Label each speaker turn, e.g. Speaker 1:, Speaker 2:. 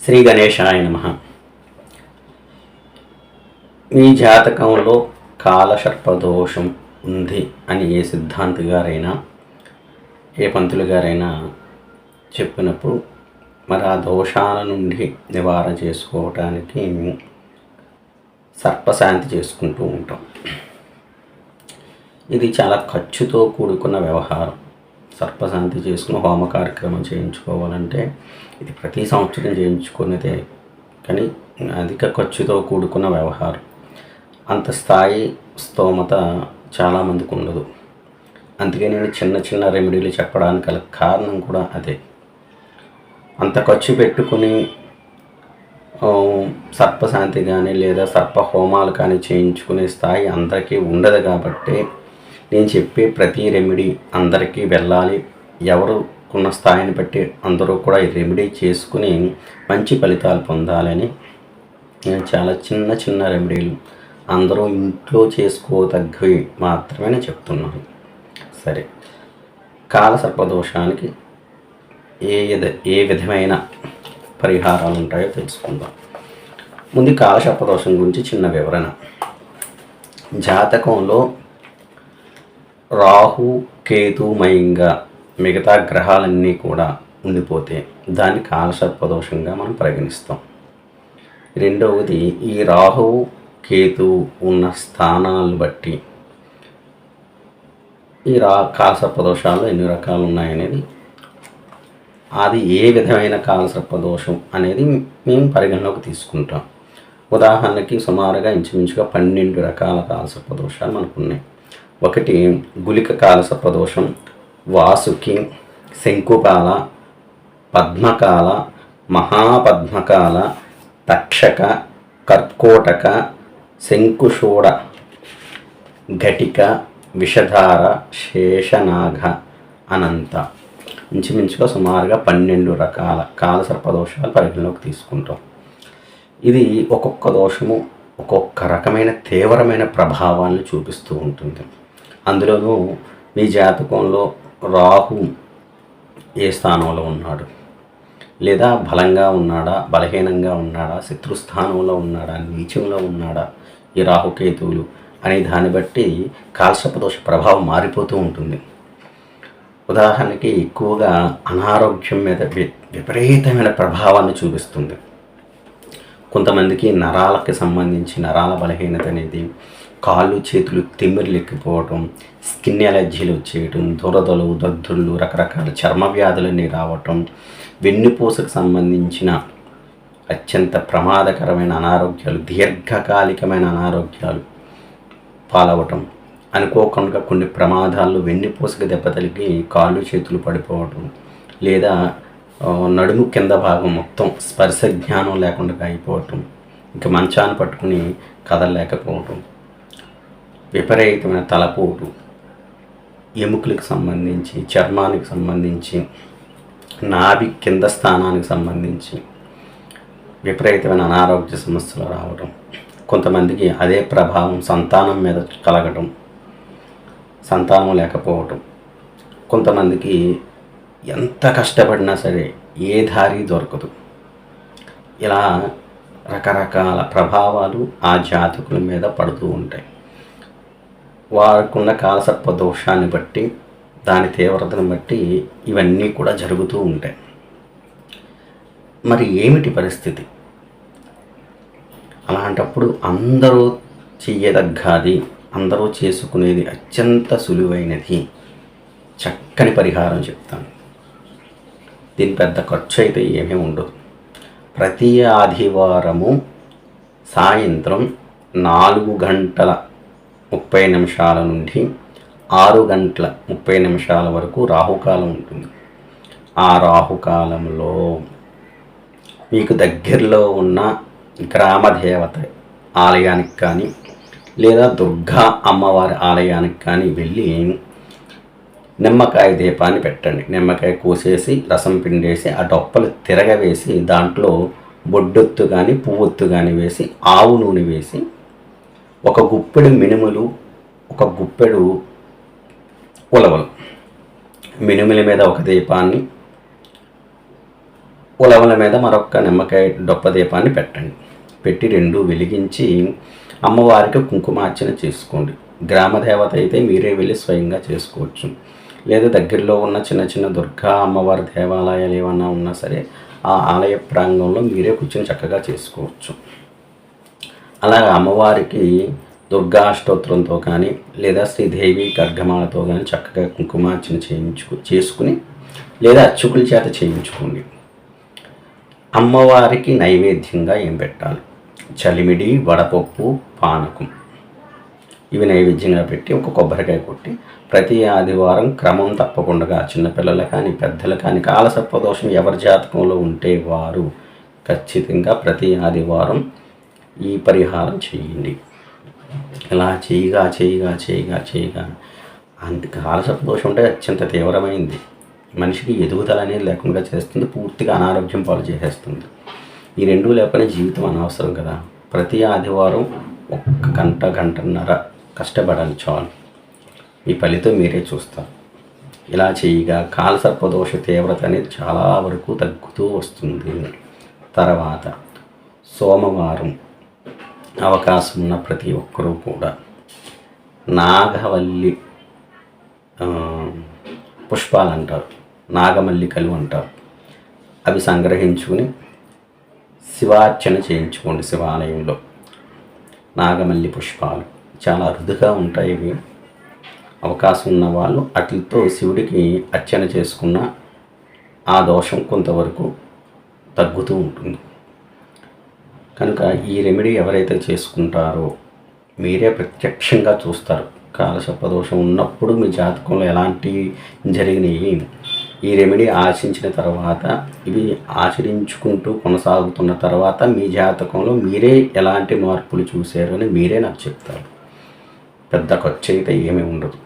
Speaker 1: శ్రీ గణేశాయ నమః. మీ జాతకంలో కాలసర్పదోషం ఉంది అని ఏ సిద్ధాంతి గారైనా ఏ పంతులు గారైనా చెప్పినప్పుడు మరి ఆ దోషాల నుండి నివారణ చేసుకోవటానికి సర్పశాంతి చేసుకుంటూ ఉంటాం. ఇది చాలా ఖర్చుతో కూడుకున్న వ్యవహారం. సర్పశాంతి చేసుకుని హోమ కార్యక్రమం చేయించుకోవాలంటే ఇది ప్రతి సంవత్సరం చేయించుకునేదే, కానీ అధిక ఖర్చుతో కూడుకున్న వ్యవహారం. అంత స్థాయి స్తోమత చాలామందికి ఉండదు. అందుకే నేను చిన్న చిన్న రెమెడీలు చెప్పడానికి గల కారణం కూడా అదే. అంత ఖర్చు పెట్టుకుని సర్పశాంతి కానీ లేదా సర్ప హోమాలు కానీ చేయించుకునే స్థాయి అందరికీ ఉండదు. కాబట్టి నేను చెప్పే ప్రతి రెమెడీ అందరికీ వెళ్ళాలి. ఎవరు ఉన్న స్థాయిని బట్టి అందరూ కూడా ఈ రెమెడీ చేసుకుని మంచి ఫలితాలు పొందాలని నేను చాలా చిన్న చిన్న రెమెడీలు అందరూ ఇంట్లో చేసుకోదగ్గవి మాత్రమే చెప్తున్నాను. సరే, కాలసర్పదోషానికి ఏ విధమైన పరిహారాలు ఉంటాయో తెలుసుకుందాం. ముందు కాలసర్పదోషం గురించి చిన్న వివరణ. జాతకంలో రాహు కేతుమయంగా మిగతా గ్రహాలన్నీ కూడా ఉండిపోతే దాన్ని కాలసర్పదోషంగా మనం పరిగణిస్తాం. రెండవది, ఈ రాహువు కేతువు ఉన్న స్థానాలను బట్టి ఈ కాలసర్పదోషాల్లో ఎన్ని రకాలు ఉన్నాయనేది, అది ఏ విధమైన కాలసర్పదోషం అనేది మేము పరిగణలోకి తీసుకుంటాం. ఉదాహరణకి సుమారుగా ఇంచుమించుగా 12 రకాల కాలసర్పదోషాలు మనకున్నాయి. ఒకటి గులిక కాలసర్పదోషం, వాసుకి, శంకుకాల, పద్మకాల, మహాపద్మకాల, తక్షక, కర్కోటక, శంకుషూడ, ఘటిక, విషధార, శేషనాగ, అనంత. ఇంచుమించుగా సుమారుగా 12 రకాల కాలసర్పదోషాలు పరిగణలోకి తీసుకుంటాం. ఇది ఒక్కొక్క దోషము ఒక్కొక్క రకమైన తీవ్రమైన ప్రభావాలను చూపిస్తూ ఉంటుంది. అందులోనూ మీ జాతకంలో రాహు ఏ స్థానంలో ఉన్నాడు, లేదా బలంగా ఉన్నాడా, బలహీనంగా ఉన్నాడా, శత్రుస్థానంలో ఉన్నాడా, నీచంలో ఉన్నాడా, ఈ రాహుకేతువులు అనే దాన్ని బట్టి కాలసర్పదోష ప్రభావం మారిపోతూ ఉంటుంది. ఉదాహరణకి ఎక్కువగా అనారోగ్యం మీద విపరీతమైన ప్రభావాన్ని చూపిస్తుంది. కొంతమందికి నరాలకి సంబంధించి నరాల బలహీనత అనేది, కాళ్ళు చేతులు తిమ్మిర్లెక్కిపోవటం, స్కిన్ ఎలర్జీలు వచ్చేయటం, దురదలు, దద్దుళ్ళు, రకరకాల చర్మ వ్యాధులన్నీ రావటం, వెన్నుపూసకు సంబంధించిన అత్యంత ప్రమాదకరమైన అనారోగ్యాలు, దీర్ఘకాలికమైన అనారోగ్యాలు పాలవటం, అనుకోకుండా కొన్ని ప్రమాదాల్లో వెన్నుపూసకు దెబ్బతలిగి కాళ్ళు చేతులు పడిపోవటం, లేదా నడుము కింద భాగం మొత్తం స్పర్శ జ్ఞానం లేకుండా అయిపోవటం, ఇంకా మంచాన్ని పట్టుకుని కదలలేకపోవటం, విపరీతమైన తలపోటు, ఎముకలకు సంబంధించి, చర్మానికి సంబంధించి, నాభి కింద స్థానానికి సంబంధించి విపరీతమైన అనారోగ్య సమస్యలు రావడం, కొంతమందికి అదే ప్రభావం సంతానం మీద కలగటం, సంతానం లేకపోవటం, కొంతమందికి ఎంత కష్టపడినా సరే ఏ దారి దొరకదు. ఇలా రకరకాల ప్రభావాలు ఆ జాతకుల మీద పడుతూ ఉంటాయి. వారికున్న కాలసర్పదోషాన్ని బట్టి, దాని తీవ్రతను బట్టి ఇవన్నీ కూడా జరుగుతూ ఉంటాయి. మరి ఏమిటి పరిస్థితి? అలాంటప్పుడు అందరూ చెయ్యదగ్గది, అందరూ చేసుకునేది అత్యంత సులువైనది చక్కని పరిహారం చెప్తాను. దీని పెద్ద ఖర్చు అయితే ఏమీ ఉండదు. ప్రతి ఆదివారము సాయంత్రం 4:30 నుండి 6:30 వరకు రాహుకాలం ఉంటుంది. ఆ రాహుకాలంలో మీకు దగ్గరలో ఉన్న గ్రామదేవత ఆలయానికి కానీ లేదా దుర్గా అమ్మవారి ఆలయానికి కానీ వెళ్ళి నిమ్మకాయ దీపాన్ని పెట్టండి. నిమ్మకాయ కోసేసి రసం పిండేసి ఆ డొప్పలు తిరగవేసి దాంట్లో బొడ్డొత్తు కానీ పువ్వొత్తు కానీ వేసి ఆవు నూనె వేసి ఒక గుప్పెడు మినుములు, ఒక గుప్పెడు ఉలవలు, మినుముల మీద ఒక దీపాన్ని, ఉలవల మీద మరొక నిమ్మకాయ డొప్ప దీపాన్ని పెట్టండి. పెట్టి రెండు వెలిగించి అమ్మవారికి కుంకుమార్చన చేసుకోండి. గ్రామ దేవత అయితే మీరే వెళ్ళి స్వయంగా చేసుకోవచ్చు. లేదా దగ్గరలో ఉన్న చిన్న చిన్న దుర్గా అమ్మవారి దేవాలయాలు ఏమన్నా ఉన్నా సరే ఆ ఆలయ ప్రాంగణంలో మీరే కూర్చొని చక్కగా చేసుకోవచ్చు. అలాగే అమ్మవారికి దుర్గా అష్టోత్తరంతో కానీ లేదా శ్రీదేవి గర్గమాలతో కానీ చక్కగా కుంకుమార్చన చేసుకుని లేదా అర్చకుల చేత చేయించుకోండి. అమ్మవారికి నైవేద్యంగా ఏం పెట్టాలి? చలిమిడి, వడపప్పు, పానకం ఇవి నైవేద్యంగా పెట్టి ఒక కొబ్బరికాయ కొట్టి ప్రతి ఆదివారం క్రమం తప్పకుండా చిన్నపిల్లలు కానీ పెద్దలు కానీ కాలసర్పదోషం ఎవరి జాతకంలో ఉంటే వారు ఖచ్చితంగా ప్రతి ఆదివారం ఈ పరిహారం చేయండి. ఇలా చేయగా అందుకు కాలసర్పదోషం అంటే అత్యంత తీవ్రమైంది. మనిషికి ఎదుగుదల అనేది లేకుండా చేస్తుంది, పూర్తిగా అనారోగ్యం పాలు చేసేస్తుంది. ఈ రెండూ లేకపోతే జీవితం అనవసరం కదా. ప్రతి ఆదివారం 1 గంటన్నర కష్టపడాలి చాలు. మీ ఫలితం మీరే చూస్తారు. ఇలా చేయగా కాలసర్పదోష తీవ్రత అనేది చాలా వరకు తగ్గుతూ వస్తుంది. తర్వాత సోమవారం అవకాశం ఉన్న ప్రతి ఒక్కరూ కూడా నాగవల్లి పుష్పాలు అంటారు, నాగమల్లికలు అంటారు, అవి సంగ్రహించుకుని శివార్చన చేయించుకోండి. శివాలయంలో నాగమల్లి పుష్పాలు చాలా అరుదుగా ఉంటాయి. ఇవి అవకాశం ఉన్న వాళ్ళు వాటితో శివుడికి అర్చన చేసుకున్న ఆ దోషం కొంతవరకు తగ్గుతూ ఉంటుంది. కనుక ఈ రెమెడీ ఎవరైతే చేసుకుంటారో మీరే ప్రత్యక్షంగా చూస్తారు. కాలసర్పదోషం ఉన్నప్పుడు మీ జాతకంలో ఎలాంటి జరిగినాయి, ఈ రెమెడీ ఆశించిన తర్వాత ఇవి ఆచరించుకుంటూ కొనసాగుతున్న తర్వాత మీ జాతకంలో మీరే ఎలాంటి మార్పులు చూశారు అని మీరే నాకు చెప్తారు. పెద్ద ఖర్చు అయితే ఏమీ ఉండదు.